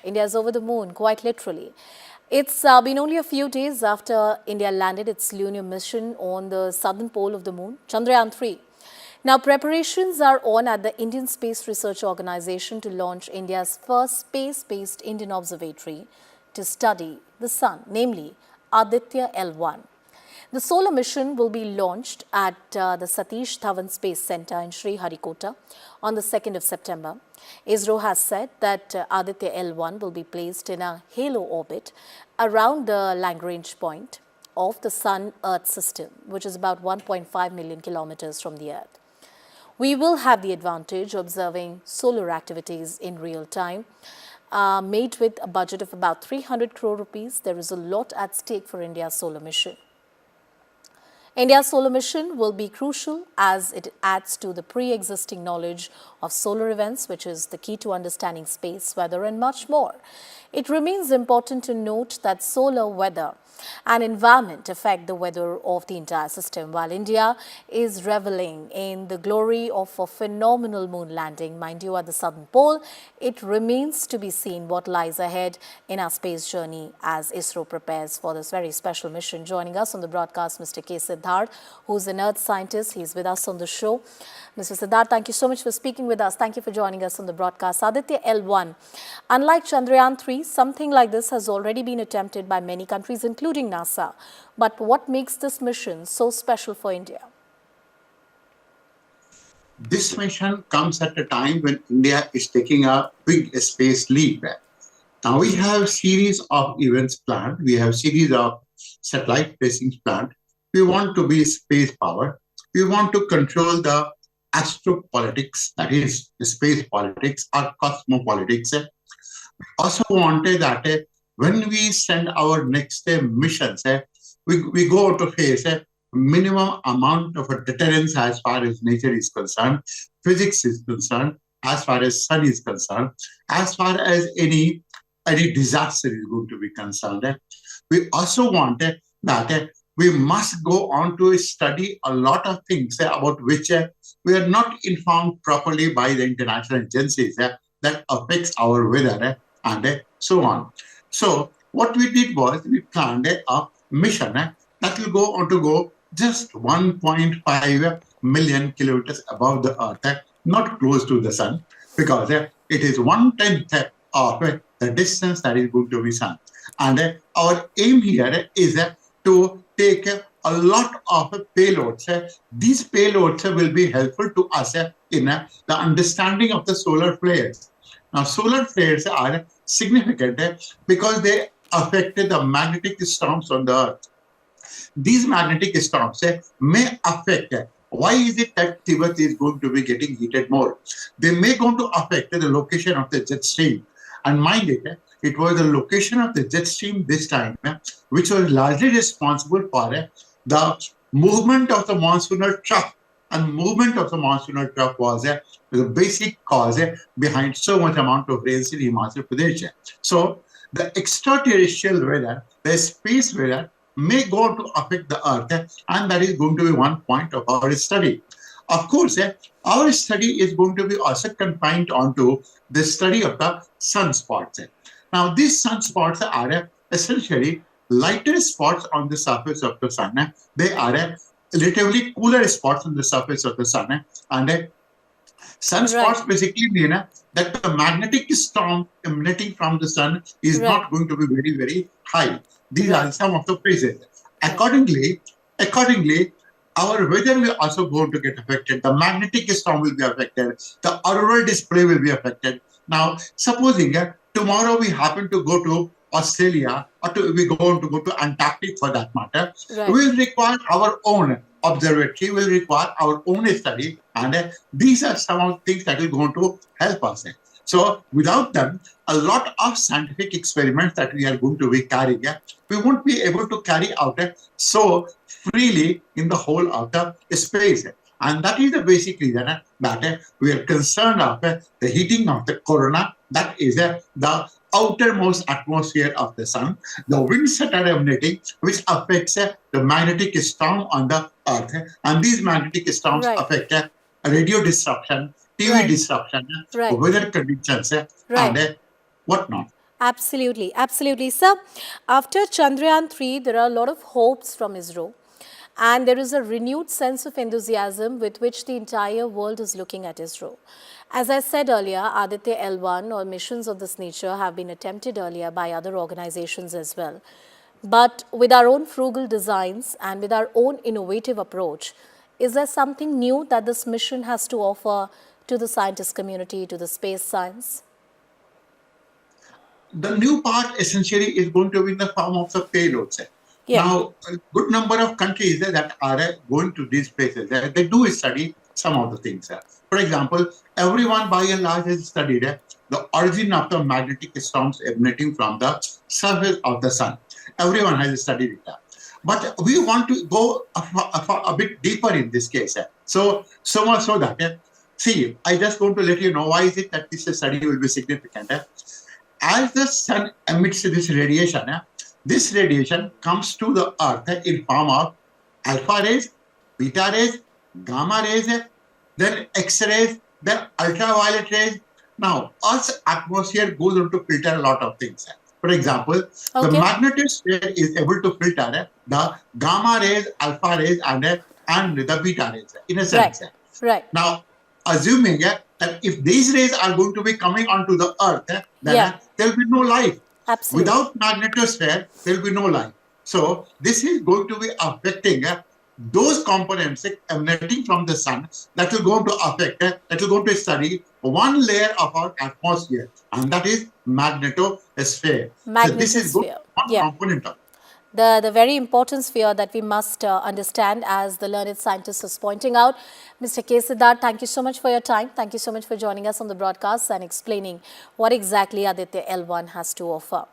India's over the moon, quite literally. It's been only a few days after India landed its lunar mission on the southern pole of the moon, Chandrayaan 3. Now, preparations are on at the Indian Space Research Organization to launch India's first space-based Indian observatory to study the sun, namely Aditya L1. The solar mission will be launched at the Satish Dhawan Space Center in Sriharikota on the 2nd of September. Isro has said that Aditya L1 will be placed in a halo orbit around the Lagrange point of the Sun-Earth system, which is about 1.5 million kilometers from the Earth. We will have the advantage of observing solar activities in real time. Made with a budget of about 300 crore rupees, there is a lot at stake for India's solar mission. India's solar mission will be crucial as it adds to the pre-existing knowledge of solar events, which is the key to understanding space, weather, and much more. It remains important to note that solar weather and environment affect the weather of the entire system. While India is reveling in the glory of a phenomenal moon landing, mind you, at the southern pole, it remains to be seen what lies ahead in our space journey as ISRO prepares for this very special mission. Joining us on the broadcast, Mr. K.Siddhartha, who's an earth scientist. He's with us on the show. Mr. Siddhartha, thank you so much for speaking with us. Thank you for joining us on the broadcast. Aditya L1, unlike Chandrayaan 3, something like this has already been attempted by many countries, including NASA. But what makes this mission so special for India? This mission comes at a time when India is taking a big space leap. Now we have a series of events planned. We have a series of satellite placings planned. We want to be space power. We want to control the astropolitics, that is space politics or cosmopolitics. We also wanted that when we send our next missions, we go to face a minimum amount of a deterrence as far as nature is concerned, physics is concerned, as far as sun is concerned, as far as any disaster is going to be concerned. We also wanted that we must go on to study a lot of things about which we are not informed properly by the international agencies that affects our weather and so on. So what we did was we planned a mission that will go on to go just 1.5 million kilometers above the Earth, not close to the Sun, because it is 1/10 of the distance that is going to be Sun. And our aim here is to take a lot of payloads. These payloads will be helpful to us in the understanding of the solar flares. Now, solar flares are significant because they affect the magnetic storms on the Earth. These magnetic storms may affect. Why is it that Tibet is going to be getting heated more? They may going to affect the location of the jet stream. And mind it, it was the location of the jet stream this time, which was largely responsible for the movement of the monsoonal trough. And movement of the monsoonal trough was the basic cause behind so much amount of rains in Himachal Pradesh. So the extraterrestrial weather, the space weather, may go to affect the Earth, and that is going to be one point of our study. Of course, our study is going to be also confined onto the study of the sunspots. Now, these sunspots are essentially lighter spots on the surface of the sun. They are relatively cooler spots on the surface of the sun. And sunspots basically mean that the magnetic storm emanating from the sun is not going to be very, very high. These are some of the phases. Accordingly, our weather will also going to get affected. The magnetic storm will be affected. The auroral display will be affected. Now, supposing tomorrow we happen to go to Australia, or we go to Antarctic for that matter, we will require our own observatory, will require our own study, and these are some of the things that are going to help us. So without them, a lot of scientific experiments that we are going to be carrying, we won't be able to carry out so freely in the whole of the space. And that is the basic reason that we are concerned of the heating of the corona, that is the outermost atmosphere of the sun, the winds that are emanating, which affects the magnetic storm on the Earth. And these magnetic storms affect radio disruption, TV Right. disruption, Right. weather conditions, Right. and whatnot. Absolutely, absolutely. Sir, after Chandrayaan 3, there are a lot of hopes from Isro, and there is a renewed sense of enthusiasm with which the entire world is looking at Isro. As I said earlier, Aditya L1 or missions of this nature have been attempted earlier by other organizations as well. But with our own frugal designs and with our own innovative approach, is there something new that this mission has to offer to the scientist community, to the space science? The new part essentially is going to be in the form of the payloads. Yeah. Now, a good number of countries that are going to these places, they do study some of the things. For example, everyone by and large has studied the origin of the magnetic storms emanating from the surface of the sun. Everyone has studied it. But we want to go a bit deeper in this case. So much so that, see, I just want to let you know why is it that this study will be significant. As the sun emits this radiation comes to the earth in form of alpha rays, beta rays, gamma rays, then X-rays, then ultraviolet rays. Now, Earth's atmosphere goes on to filter a lot of things. For example, the Okay. magnetosphere is able to filter the gamma rays, alpha rays, and the beta rays in a Right. sense. Right. Now, assuming that if these rays are going to be coming onto the earth, then Yeah. there will be no life. Absolutely. Without magnetosphere, there will be no life. So this is going to be affecting those components emanating from the sun that will go to affect, that will go to study one layer of our atmosphere, and that is magnetosphere. So this is going Magnetosphere. one Yeah. component of it. The very important sphere that we must understand, as the learned scientist is pointing out. Mr. K.Siddhartha, thank you so much for your time. Thank you so much for joining us on the broadcast and explaining what exactly Aditya L1 has to offer.